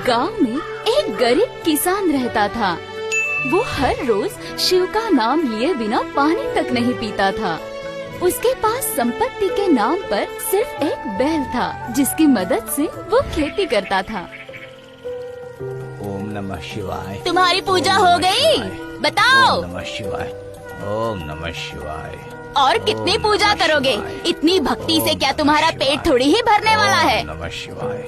गांव में एक गरीब किसान रहता था। वो हर रोज शिव का नाम लिए बिना पानी तक नहीं पीता था। उसके पास संपत्ति के नाम पर सिर्फ एक बैल था, जिसकी मदद से वो खेती करता था। ओम नमः शिवाय। तुम्हारी पूजा हो गई? बताओ। ओम नमः शिवाय। ओम नमः शिवाय। और कितनी पूजा करोगे? इतनी भक्ति से क्या तुम्हारा पेट थोड़ी ही भरने वाला है? ओम नमः शिवाय।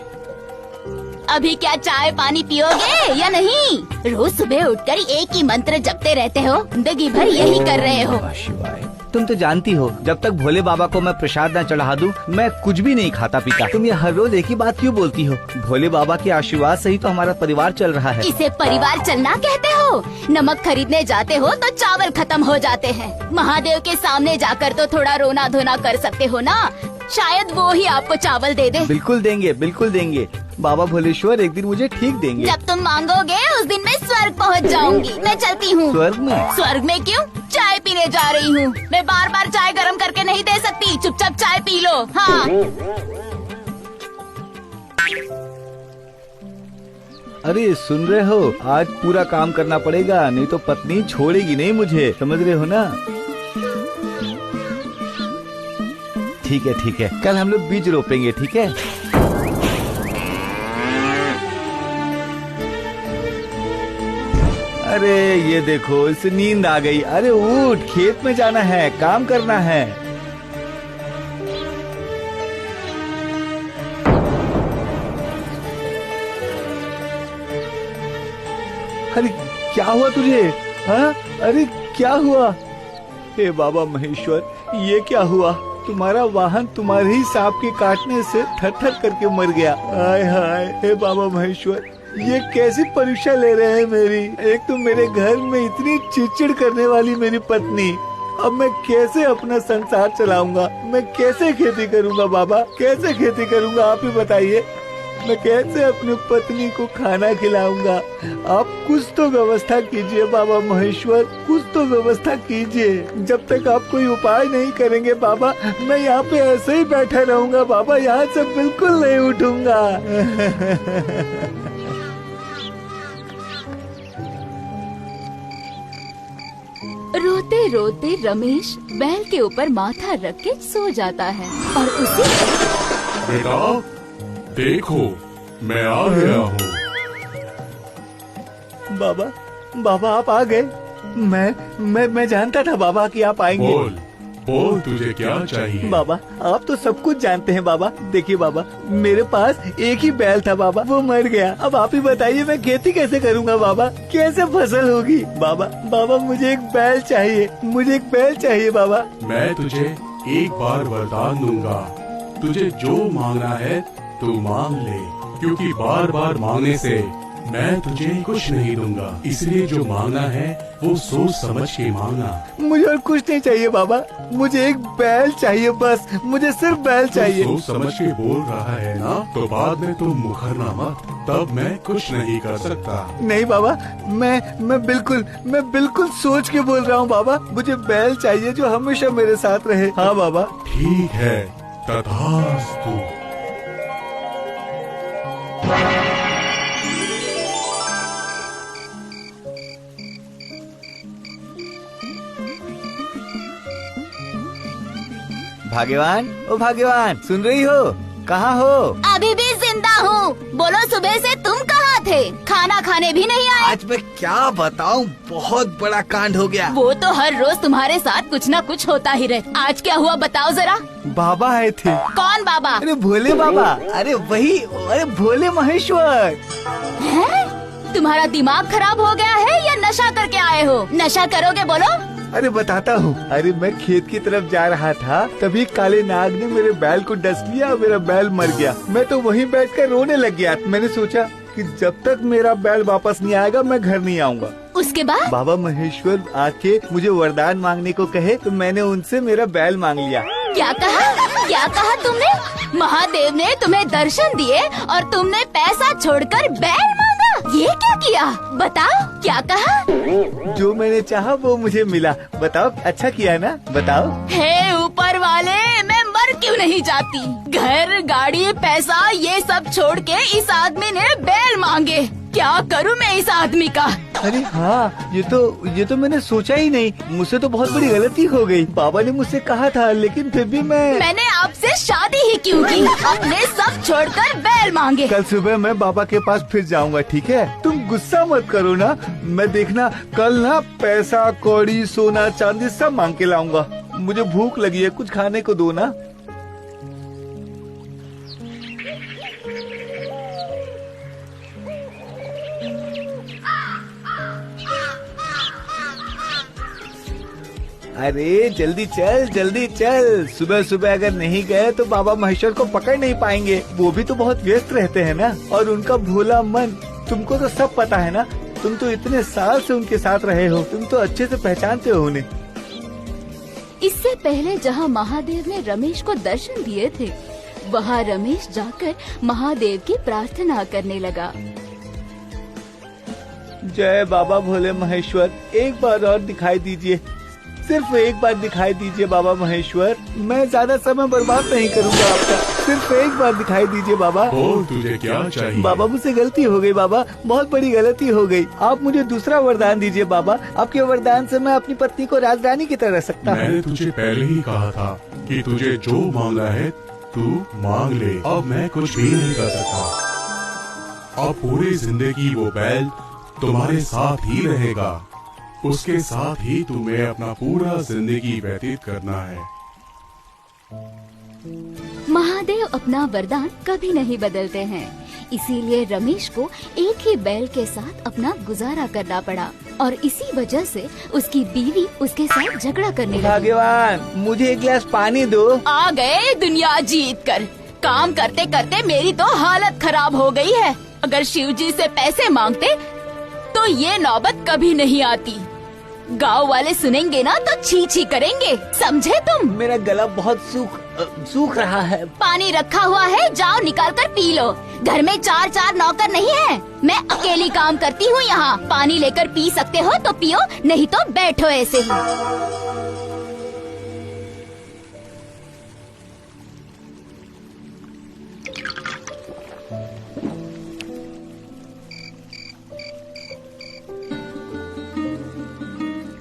अभी क्या चाय पानी पियोगे या नहीं? रोज सुबह उठकर एक ही मंत्र जपते रहते हो, जिंदगी भर यही कर रहे हो। नमः शिवाय। तुम तो जानती हो, जब तक भोले बाबा को मैं प्रसाद न चढ़ा दूं, मैं कुछ भी नहीं खाता पीता। तुम ये हर रोज एक ही बात क्यों बोलती हो? भोले बाबा के आशीर्वाद से ही तो हमारा परिवार चल रहा है। इसे परिवार चलना कहते हो? नमक खरीदने जाते हो तो चावल खत्म हो जाते हैं। महादेव के सामने जाकर तो थोड़ा रोना धोना कर सकते हो ना? शायद वो ही आपको चावल दे दे। बिल्कुल देंगे, बिल्कुल देंगे। बाबा भोलेश्वर एक दिन मुझे ठीक देंगे। जब तुम मांगोगे उस दिन मैं स्वर्ग पहुंच जाऊंगी। मैं चलती हूँ। स्वर्ग में? स्वर्ग में क्यों? चाय पीने जा रही हूँ। मैं बार बार चाय गरम करके नहीं दे सकती। चुपचाप चाय पी लो। हाँ। अरे सुन रहे हो, आज पूरा काम करना पड़ेगा, नहीं तो पत्नी छोड़ेगी नहीं मुझे, समझ रहे हो ना? ठीक है ठीक है, कल हम लोग बीज रोपेंगे, ठीक है? अरे ये देखो, इसे नींद आ गई। अरे उठ, खेत में जाना है, काम करना है। अरे क्या हुआ तुझे? हाँ? अरे क्या हुआ? हे बाबा महेश्वर, ये क्या हुआ? तुम्हारा वाहन तुम्हारे ही सांप के काटने से थर-थर करके मर गया। हाय हाय, हे बाबा महेश्वर, ये कैसी परीक्षा ले रहे हैं मेरी? एक तो मेरे घर में इतनी चिड़चिड़ करने वाली मेरी पत्नी, अब मैं कैसे अपना संसार चलाऊंगा? मैं कैसे खेती करूंगा बाबा? कैसे खेती करूंगा? आप ही बताइए। मैं कैसे अपनी पत्नी को खाना खिलाऊंगा? आप कुछ तो व्यवस्था कीजिए बाबा महेश्वर, कुछ तो व्यवस्था कीजिए। जब तक आप कोई उपाय नहीं करेंगे बाबा, मैं यहाँ पे ऐसे ही बैठा रहूंगा बाबा, यहाँ से बिल्कुल नहीं उठूंगा। रोते रोते रमेश बैल के ऊपर माथा रख के सो जाता है और उसी बेटा देखो, मैं आ गया हूँ। बाबा, बाबा आप आ गए। मैं जानता था बाबा कि आप आएंगे। बोल, बोल तुझे क्या चाहिए? बाबा आप तो सब कुछ जानते हैं बाबा। देखिए बाबा, मेरे पास एक ही बैल था बाबा, वो मर गया। अब आप ही बताइए मैं खेती कैसे करूँगा बाबा? कैसे फसल होगी बाबा? बाबा मुझे एक बैल चाहिए, मुझे एक बैल चाहिए बाबा। मैं तुझे एक बार वरदान दूंगा, तुझे जो मांगना है तू मांग ले, क्योंकि बार बार मांगने से मैं तुझे कुछ नहीं दूंगा। इसलिए जो मांगना है वो सोच समझ के मांगना। मुझे और कुछ नहीं चाहिए बाबा, मुझे एक बैल चाहिए बस, मुझे सिर्फ बैल चाहिए। सोच समझ के बोल रहा है ना, तो बाद में तुम मुखरना मत, तब मैं कुछ नहीं कर सकता। नहीं बाबा, मैं बिल्कुल सोच के बोल रहा हूँ बाबा। मुझे बैल चाहिए जो हमेशा मेरे साथ रहे। हाँ बाबा। ठीक है, तथास्तु। भाग्यवान, ओ भाग्यवान, सुन रही हो? कहाँ हो? अभी भी जिंदा हूँ। बोलो सुबह से तुम कहाँ थे? खाना खाने भी नहीं आए। आज मैं क्या बताऊँ, बहुत बड़ा कांड हो गया। वो तो हर रोज तुम्हारे साथ कुछ न कुछ होता ही रहे। आज क्या हुआ बताओ जरा। बाबा आए थे। कौन बाबा? अरे भोले बाबा, अरे वही, अरे भोले महेश्वर। है? तुम्हारा दिमाग खराब हो गया है या नशा करके आए हो? नशा करोगे बोलो। अरे बताता हूँ। अरे मैं खेत की तरफ जा रहा था, तभी काले नाग ने मेरे बैल को डस लिया और मेरा बैल मर गया। मैं तो वहीं बैठकर रोने लग गया। मैंने सोचा कि जब तक मेरा बैल वापस नहीं आएगा मैं घर नहीं आऊँगा। उसके बाद बाबा महेश्वर आके मुझे वरदान मांगने को कहे, तो मैंने उनसे मेरा बैल मांग लिया। क्या कहा? क्या कहा तुमने? महादेव ने तुम्हें दर्शन दिए और तुमने पैसा छोड़कर बैल मांगा? ये क्या किया? बताओ, क्या कहा? जो मैंने चाहा वो मुझे मिला। बताओ, अच्छा किया ना? बताओ। हे ऊपर वाले, मैं मर क्यों क्यों नहीं जाती? घर, गाड़ी, पैसा ये सब छोड़ के इस आदमी ने बैल मांगे। क्या करूं मैं इस आदमी का? अरे हाँ, ये तो मैंने सोचा ही नहीं। मुझसे तो बहुत बड़ी गलती हो गई। बाबा ने मुझसे कहा था, लेकिन फिर भी मैंने आपसे शादी ही क्यों की? अपने सब छोड़कर बैल मांगे। कल सुबह मैं बाबा के पास फिर जाऊंगा, ठीक है? तुम गुस्सा मत करो ना। मैं देखना कल ना पैसा, कौड़ी, सोना, चांदी सब मांग के लाऊंगा। मुझे भूख लगी है, कुछ खाने को दो ना। अरे जल्दी चल। सुबह सुबह अगर नहीं गए तो बाबा महेश्वर को पकड़ नहीं पाएंगे। वो भी तो बहुत व्यस्त रहते हैं ना, और उनका भोला मन। तुमको तो सब पता है ना, तुम तो इतने साल से उनके साथ रहे हो, तुम तो अच्छे से पहचानते हो उन्हें। इससे पहले जहाँ महादेव ने रमेश को दर्शन दिए थे, वहाँ रमेश जाकर महादेव की प्रार्थना करने लगा। जय बाबा भोले महेश्वर, एक बार और दिखाई दीजिए, सिर्फ एक बार दिखाई दीजिए बाबा महेश्वर। मैं ज्यादा समय बर्बाद नहीं करूंगा आपका, सिर्फ एक बार दिखाई दीजिए बाबा। बोल, तुझे क्या चाहिए? बाबा मुझसे गलती हो गई बाबा, बहुत बड़ी गलती हो गई। आप मुझे दूसरा वरदान दीजिए बाबा। आपके वरदान से मैं अपनी पत्नी को राजरानी की तरह रख सकता हूँ। मैंने तुझे पहले ही कहा था कि तुझे जो मांगना है तू मांग ले। अब मैं कुछ भी नहीं कर सकता। अब पूरी जिंदगी वो बैल तुम्हारे साथ ही रहेगा। उसके साथ ही तुम्हें अपना पूरा जिंदगी व्यतीत करना है। महादेव अपना वरदान कभी नहीं बदलते हैं, इसीलिए रमेश को एक ही बैल के साथ अपना गुजारा करना पड़ा, और इसी वजह से उसकी बीवी उसके साथ झगड़ा करने लगी। भगवान, मुझे एक गिलास पानी दो। आ गए दुनिया जीत कर। काम करते करते मेरी तो हालत खराब हो गई है। अगर शिवजी से पैसे मांगते तो ये नौबत कभी नहीं आती। गांव वाले सुनेंगे ना तो छी छी करेंगे, समझे तुम? मेरा गला बहुत सूख रहा है। पानी रखा हुआ है, जाओ निकाल कर पी लो। घर में 4 नौकर नहीं है, मैं अकेली काम करती हूँ यहाँ। पानी लेकर पी सकते हो तो पियो, नहीं तो बैठो ऐसे ही।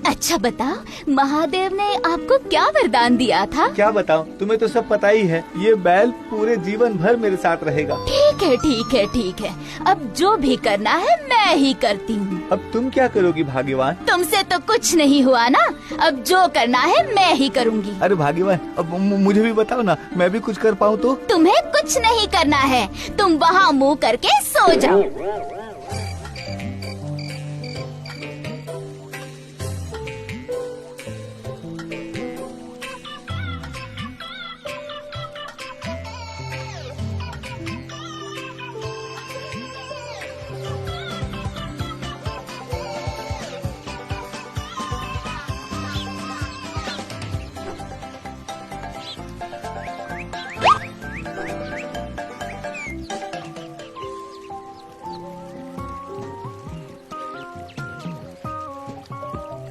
अच्छा बताओ, महादेव ने आपको क्या वरदान दिया था? क्या बताऊं, तुम्हें तो सब पता ही है। ये बैल पूरे जीवन भर मेरे साथ रहेगा। ठीक है। अब जो भी करना है मैं ही करती हूँ। अब तुम क्या करोगी भाग्यवान? तुमसे तो कुछ नहीं हुआ ना, अब जो करना है मैं ही करूँगी। अरे भाग्यवान, अब मुझे भी बताओ ना, मैं भी कुछ कर पाऊँ तो? तुम्हें कुछ नहीं करना है, तुम वहाँ मुँह करके सो जाओ।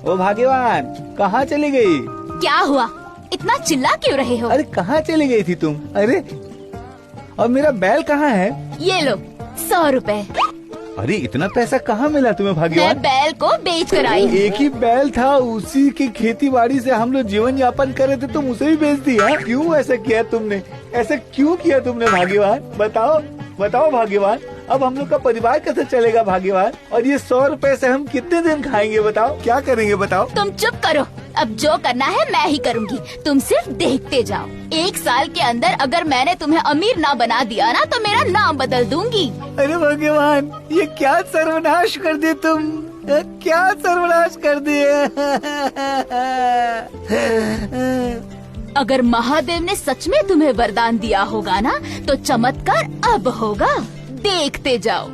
ओ भाग्यवान, कहाँ चली गई? क्या हुआ, इतना चिल्ला क्यों रहे हो? अरे कहाँ चली गई थी तुम? अरे और मेरा बैल कहाँ है? ये लो 100 रुपए। अरे इतना पैसा कहाँ मिला तुम्हें भाग्यवान? मैं बैल को बेच कर आई हूँ। एक ही बैल था, उसी की खेती बाड़ी से हम लोग जीवन यापन कर रहे थे, तुम उसे भी बेच दिया? क्यों ऐसा किया तुमने? ऐसा क्यों किया तुमने भाग्यवान? बताओ भाग्यवान, अब हम लोग का परिवार कैसे चलेगा भाग्यवान? और ये 100 रुपए से हम कितने दिन खाएंगे बताओ? क्या करेंगे बताओ? तुम चुप करो, अब जो करना है मैं ही करूँगी, तुम सिर्फ देखते जाओ। 1 साल के अंदर अगर मैंने तुम्हें अमीर ना बना दिया ना तो मेरा नाम बदल दूंगी। अरे भगवान, ये क्या सर्वनाश कर दिए तुम? क्या सर्वनाश कर दिए? अगर महादेव ने सच में तुम्हें वरदान दिया होगा ना तो चमत्कार अब होगा, देखते जाओ।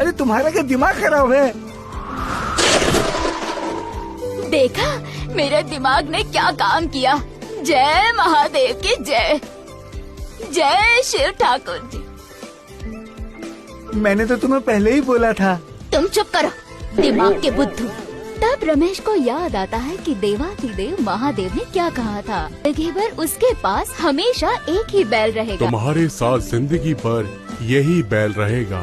अरे तुम्हारा क्या दिमाग खराब है? देखा, मेरे दिमाग ने क्या काम किया। जय महादेव की जय, जय शिव ठाकुर जी। मैंने तो तुम्हें पहले ही बोला था। तुम चुप करो, दिमाग के बुद्धू। तब रमेश को याद आता है कि देवाधिदेव महादेव ने क्या कहा था, जिंदगी भर उसके पास हमेशा एक ही बैल रहेगा। तुम्हारे साथ जिंदगी भर यही बैल रहेगा।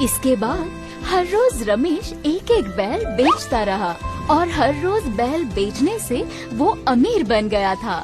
इसके बाद हर रोज रमेश एक एक बैल बेचता रहा और हर रोज बैल बेचने से वो अमीर बन गया था।